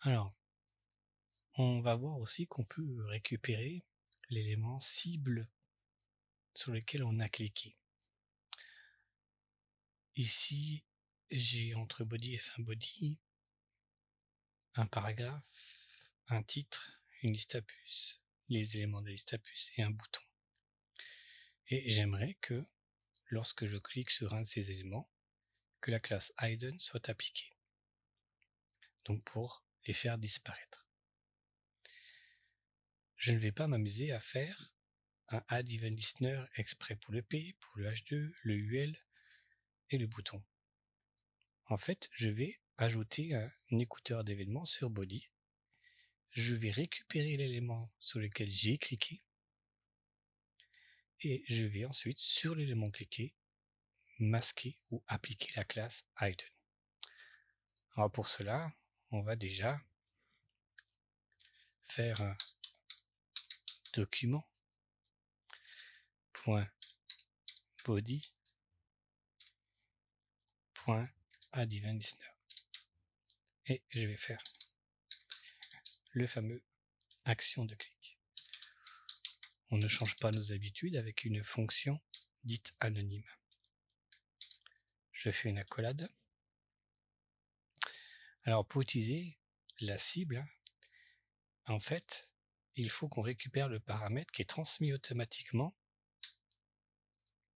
Alors, on va voir aussi qu'on peut récupérer l'élément cible sur lequel on a cliqué. Ici, j'ai entre body et fin body un paragraphe, un titre, une liste à puces, les éléments de la liste à puces et un bouton. Et j'aimerais que, lorsque je clique sur un de ces éléments, que la classe hidden soit appliquée. Donc pour les faire disparaître. Je ne vais pas m'amuser à faire un add event listener exprès pour le P, pour le H2, le UL et le bouton. En fait, je vais ajouter un écouteur d'événements sur body. Je vais récupérer l'élément sur lequel j'ai cliqué et je vais ensuite, sur l'élément cliqué, masquer ou appliquer la classe hidden. Alors pour cela, on va déjà faire un document .body .add event listener et je vais faire le fameux action de clic. On ne change pas nos habitudes avec une fonction dite anonyme. Je fais une accolade. Alors pour utiliser la cible, en fait, il faut qu'on récupère le paramètre qui est transmis automatiquement,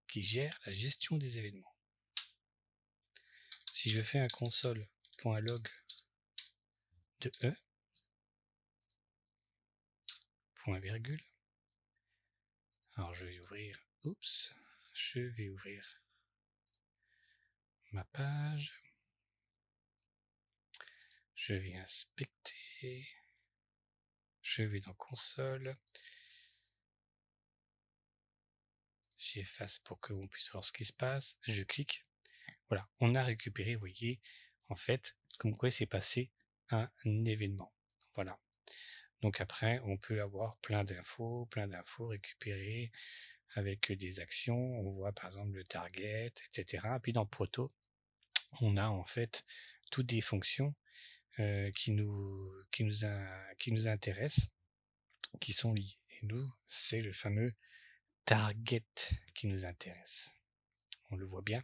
qui gère la gestion des événements. Si je fais un console.log de E, point virgule, alors je vais ouvrir, ma page, je vais inspecter, je vais dans console, j'efface pour que l'on puisse voir ce qui se passe, je clique, voilà, on a récupéré, vous voyez, en fait, comme quoi c'est passé un événement, voilà. Donc après, on peut avoir plein d'infos récupérées avec des actions, on voit par exemple le target, etc. Et puis dans Proto, on a en fait toutes des fonctions qui nous intéressent, qui sont liées. Et nous, c'est le fameux target qui nous intéresse. On le voit bien,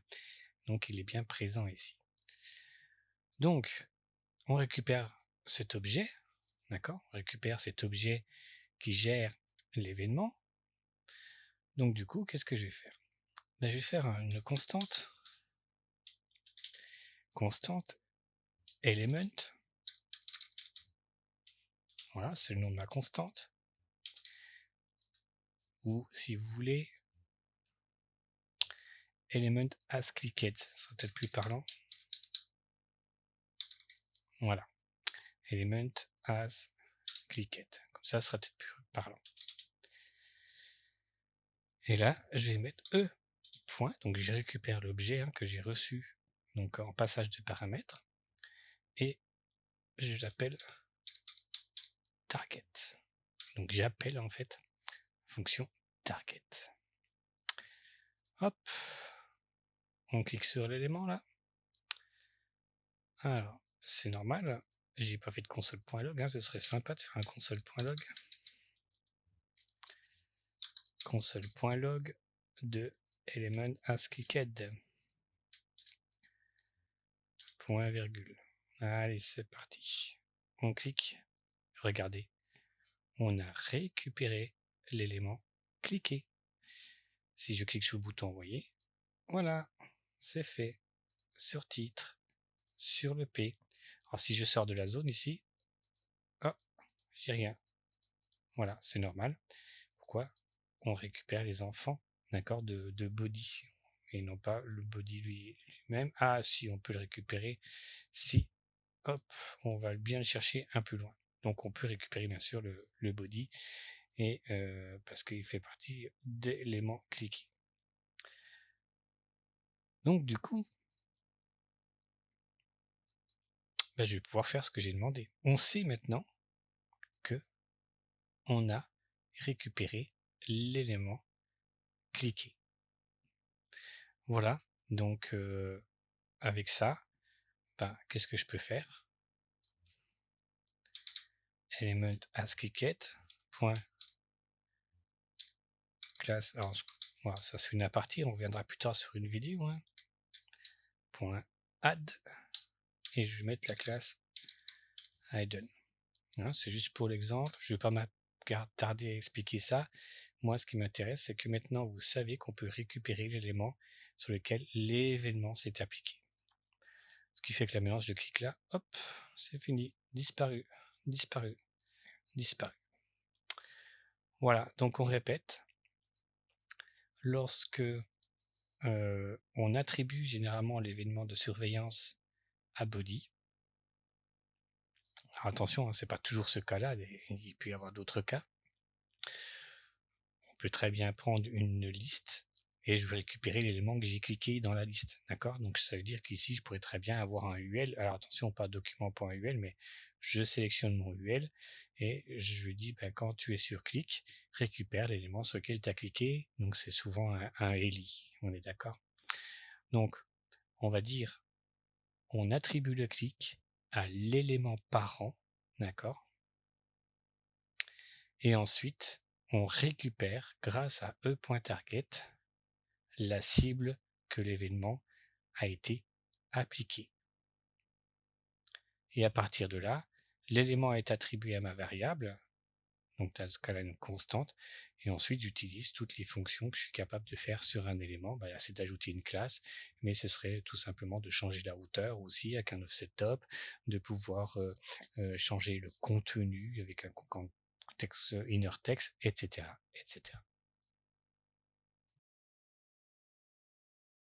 donc il est bien présent ici. Donc, on récupère cet objet, d'accord ? On récupère cet objet qui gère l'événement. Donc du coup, qu'est-ce que je vais faire ? Ben, je vais faire une constante element. Voilà, c'est le nom de ma constante. Ou si vous voulez, element as clicked, ça sera peut-être plus parlant. Voilà, element as clicked, comme ça sera peut-être plus parlant. Et là, je vais mettre E point, donc je récupère l'objet que j'ai reçu donc en passage de paramètres et j'appelle target. Donc j'appelle en fait fonction target. Hop, on clique sur l'élément là. Alors, c'est normal, j'ai pas fait de console.log, ce serait sympa de faire un console.log. Console.log de element as clicked. Point virgule. Allez, c'est parti. On clique. Regardez, on a récupéré l'élément cliqué. Si je clique sur le bouton, vous voyez, voilà, c'est fait. Sur titre, sur le P. Alors si je sors de la zone ici, oh, j'ai rien. Voilà, c'est normal. Pourquoi ? On récupère les enfants, d'accord, de body et non pas le body lui-même. Ah, si, on peut le récupérer. Si, hop, on va bien le chercher un peu loin. Donc on peut récupérer bien sûr le body et parce qu'il fait partie d'éléments cliqués. Donc du coup, je vais pouvoir faire ce que j'ai demandé. On sait maintenant que on a récupéré l'élément cliqué. Voilà, donc avec ça, qu'est-ce que je peux faire ? element asClickEt, point classe, alors voilà, ça c'est une aparté, on reviendra plus tard sur une vidéo, hein, point add, et je vais mettre la classe hidden. Hein, c'est juste pour l'exemple, je ne vais pas m'attarder à expliquer ça. Moi, ce qui m'intéresse, c'est que maintenant, vous savez qu'on peut récupérer l'élément sur lequel l'événement s'est appliqué. Ce qui fait que la maintenant, je clique là, hop, c'est fini, disparu, disparu, disparu. Voilà, donc on répète. Lorsque on attribue généralement l'événement de surveillance à body, alors attention, hein, c'est pas toujours ce cas-là, il peut y avoir d'autres cas. On peut très bien prendre une liste et je vais récupérer l'élément que j'ai cliqué dans la liste, d'accord? Donc ça veut dire qu'ici, je pourrais très bien avoir un UL. Alors attention, pas document.ul, mais je sélectionne mon UL et je lui dis, ben, quand tu es sur clic, récupère l'élément sur lequel tu as cliqué. Donc c'est souvent un ELI, on est d'accord? Donc, on va dire, on attribue le clic à l'élément parent, d'accord? Et ensuite, on récupère, grâce à e.target, la cible que l'événement a été appliqué. Et à partir de là, l'élément est attribué à ma variable, donc dans ce cas-là une constante, et ensuite j'utilise toutes les fonctions que je suis capable de faire sur un élément. Ben là, c'est d'ajouter une classe, mais ce serait tout simplement de changer la hauteur aussi avec un offset top, de pouvoir changer le contenu avec un contexte inner text, etc., etc.